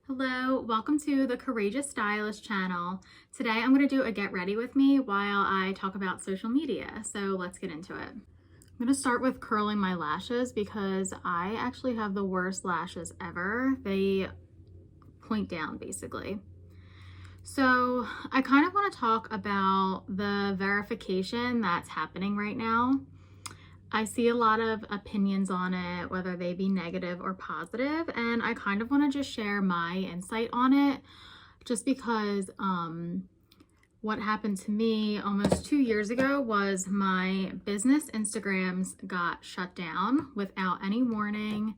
Hello, welcome to the Courageous Stylist channel. Today I'm going to do a get ready with me while I talk about social media. So let's get into it. I'm going to start with curling my lashes because I actually have the worst lashes ever. They point down basically. So I kind of want to talk about the verification that's happening right now. I see a lot of opinions on it, whether they be negative or positive, and I kind of want to just share my insight on it just because what happened to me almost 2 years ago was my business Instagrams got shut down without any warning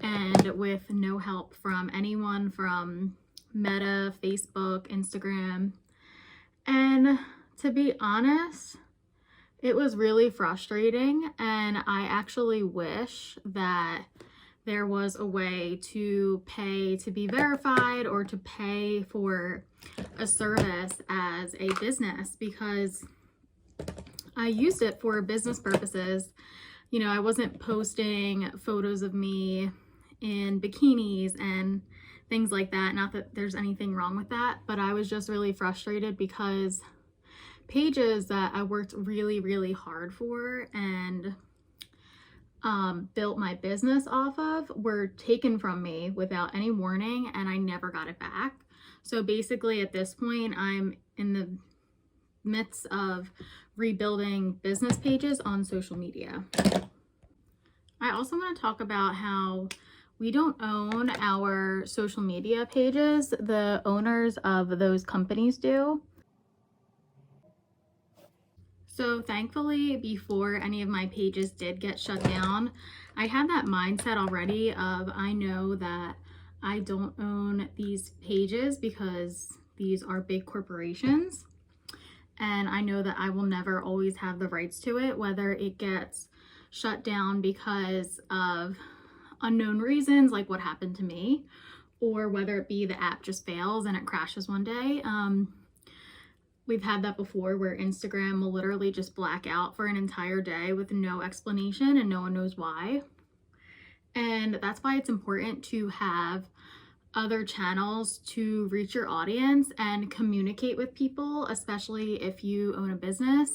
and with no help from anyone from Meta, Facebook, Instagram. And to be honest, it was really frustrating, and I actually wish that there was a way to pay to be verified or to pay for a service as a business, because I used it for business purposes. You know, I wasn't posting photos of me in bikinis and things like that. Not that there's anything wrong with that, but I was just really frustrated because pages that I worked really hard for and built my business off of were taken from me without any warning, and I never got it back. So basically at this point, I'm in the midst of rebuilding business pages on social media. I also want to talk about how we don't own our social media pages. The owners of those companies do. So thankfully, before any of my pages did get shut down, I had that mindset already of I know that I don't own these pages because these are big corporations. And I know that I will never always have the rights to it, whether it gets shut down because of unknown reasons, like what happened to me, or whether it be the app just fails and it crashes one day. We've had that before where Instagram will literally just black out for an entire day with no explanation and no one knows why. And that's why it's important to have other channels to reach your audience and communicate with people, especially if you own a business.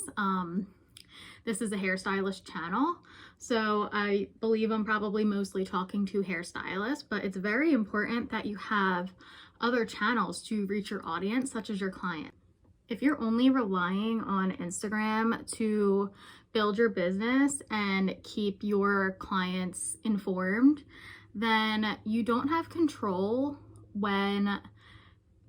This is a hairstylist channel, so I believe I'm probably mostly talking to hairstylists, but it's very important that you have other channels to reach your audience, such as your client. If you're only relying on Instagram to build your business and keep your clients informed, then you don't have control when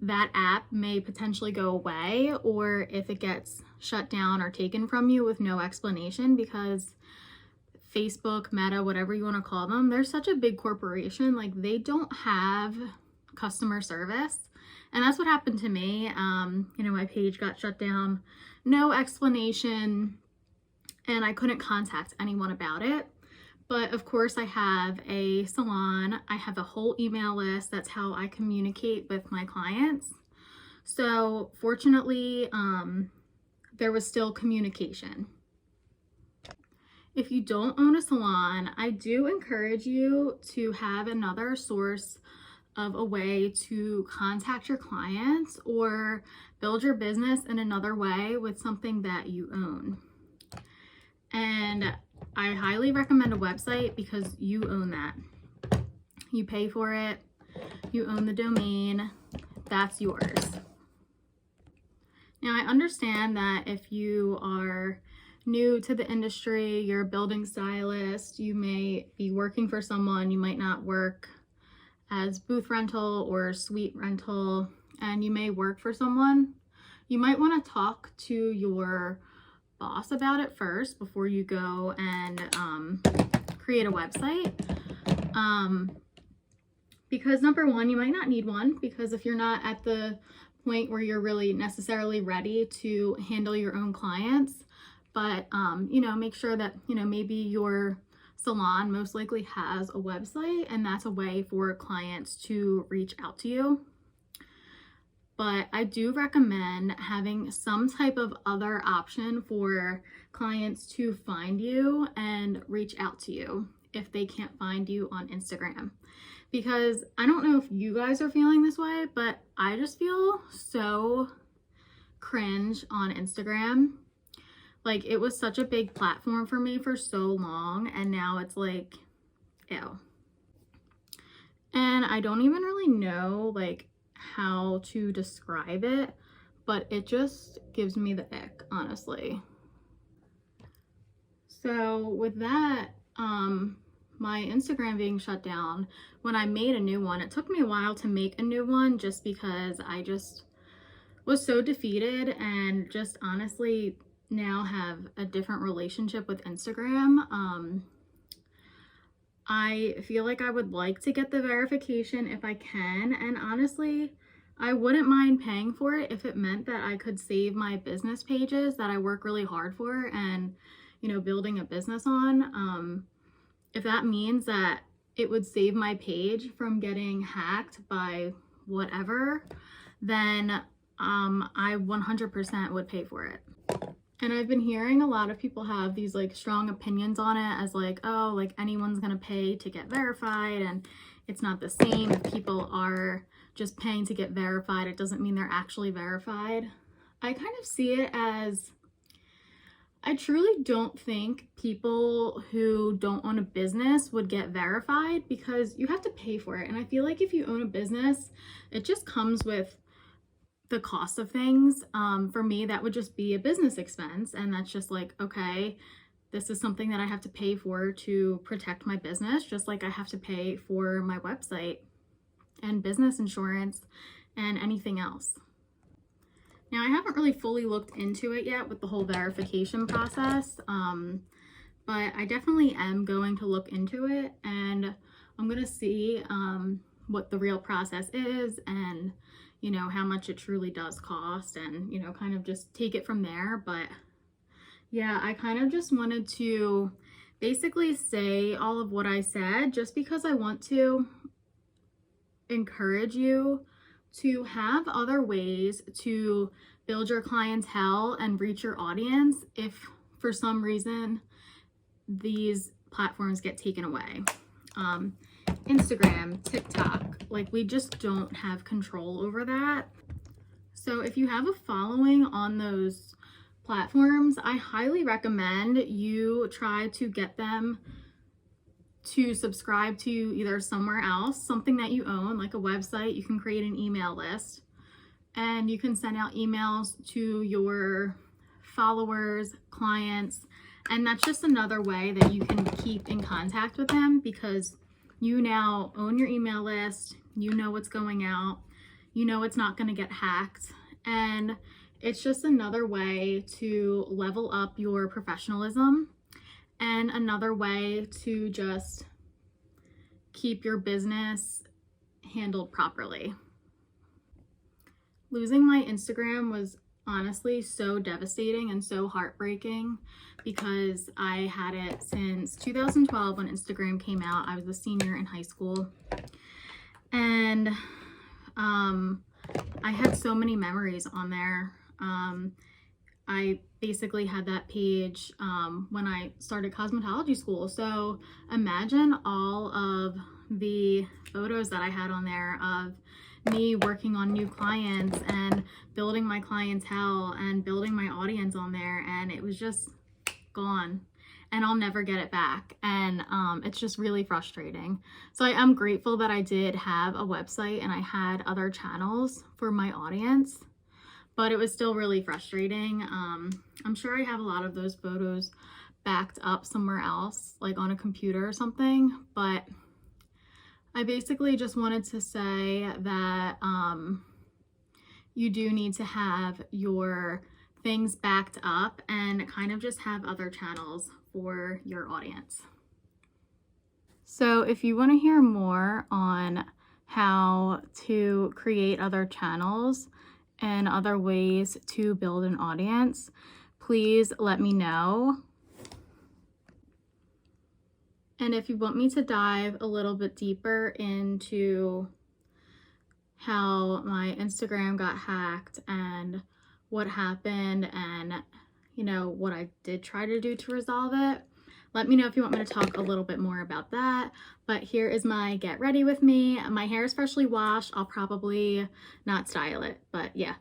that app may potentially go away, or if it gets shut down or taken from you with no explanation, because Facebook, Meta, whatever you want to call them, they're such a big corporation. Like, they don't have customer service. And that's what happened to me. You know, my page got shut down, no explanation, and I couldn't contact anyone about it. But of course, I have a salon. I have a whole email list. That's how I communicate with my clients. So fortunately, there was still communication. If you don't own a salon, I do encourage you to have another source of a way to contact your clients or build your business in another way with something that you own. And I highly recommend a website because you own that. You pay for it, you own the domain, that's yours. Now, I understand that if you are new to the industry, you're a building stylist, you may be working for someone, you might not work as booth rental or suite rental, and you may work for someone. You might want to talk to your boss about it first before you go and create a website. Because number one, you might not need one, because if you're not at the point where you're really necessarily ready to handle your own clients, but you know, make sure that, you know, maybe your salon most likely has a website, and that's a way for clients to reach out to you. But I do recommend having some type of other option for clients to find you and reach out to you if they can't find you on Instagram. because I don't know if you guys are feeling this way, but I just feel so cringe on Instagram. Like, it was such a big platform for me for so long, and now it's like, ew. And I don't even really know like how to describe it, but it just gives me the ick, honestly. So with that, my Instagram being shut down, when I made a new one, it took me a while to make a new one just because I just was so defeated, and just honestly now have a different relationship with Instagram. I feel like I would like to get the verification if I can, and honestly, I wouldn't mind paying for it if it meant that I could save my business pages that I work really hard for and, you know, building a business on. If that means that it would save my page from getting hacked by whatever, then I 100% would pay for it. And I've been hearing a lot of people have these like strong opinions on it as like, oh, like anyone's gonna pay to get verified, and it's not the same. If people are just paying to get verified, it doesn't mean they're actually verified. I kind of see it as, I truly don't think people who don't own a business would get verified because you have to pay for it. And I feel like if you own a business, it just comes with the cost of things. For me, that would just be a business expense. And that's just like, okay, this is something that I have to pay for to protect my business, just like I have to pay for my website and business insurance and anything else. Now, I haven't really fully looked into it yet with the whole verification process, but I definitely am going to look into it, and I'm going to see what the real process is and, you know, how much it truly does cost, and, you know, kind of just take it from there. But yeah, I kind of just wanted to basically say all of what I said just because I want to encourage you to have other ways to build your clientele and reach your audience if for some reason these platforms get taken away. Instagram, TikTok, like we just don't have control over that. So if you have a following on those platforms, I highly recommend you try to get them to subscribe to either somewhere else, something that you own, like a website. You can create an email list and you can send out emails to your followers, clients, and that's just another way that you can keep in contact with them because you now own your email list, you know what's going out, you know it's not going to get hacked, and it's just another way to level up your professionalism and another way to just keep your business handled properly. Losing my Instagram was honestly so devastating and so heartbreaking because I had it since 2012 when Instagram came out. I was a senior in high school, and I had so many memories on there. I basically had that page when I started cosmetology school. So imagine all of the photos that I had on there of me working on new clients and building my clientele and building my audience on there, and it was just gone and I'll never get it back. And it's just really frustrating. So I am grateful that I did have a website and I had other channels for my audience, but it was still really frustrating. I'm sure I have a lot of those photos backed up somewhere else, like on a computer or something, but I basically just wanted to say that you do need to have your things backed up and kind of just have other channels for your audience. So if you want to hear more on how to create other channels and other ways to build an audience, please let me know. And if you want me to dive a little bit deeper into how my Instagram got hacked and what happened and, you know, what I did try to do to resolve it, Let me know if you want me to talk a little bit more about that. But here is my get ready with me. My hair is freshly washed. I'll probably not style it, but yeah.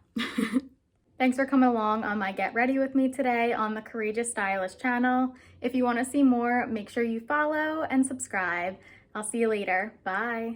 Thanks for coming along on my get ready with me today on the Courageous Stylist channel. If you want to see more, make sure you follow and subscribe. I'll see you later. Bye.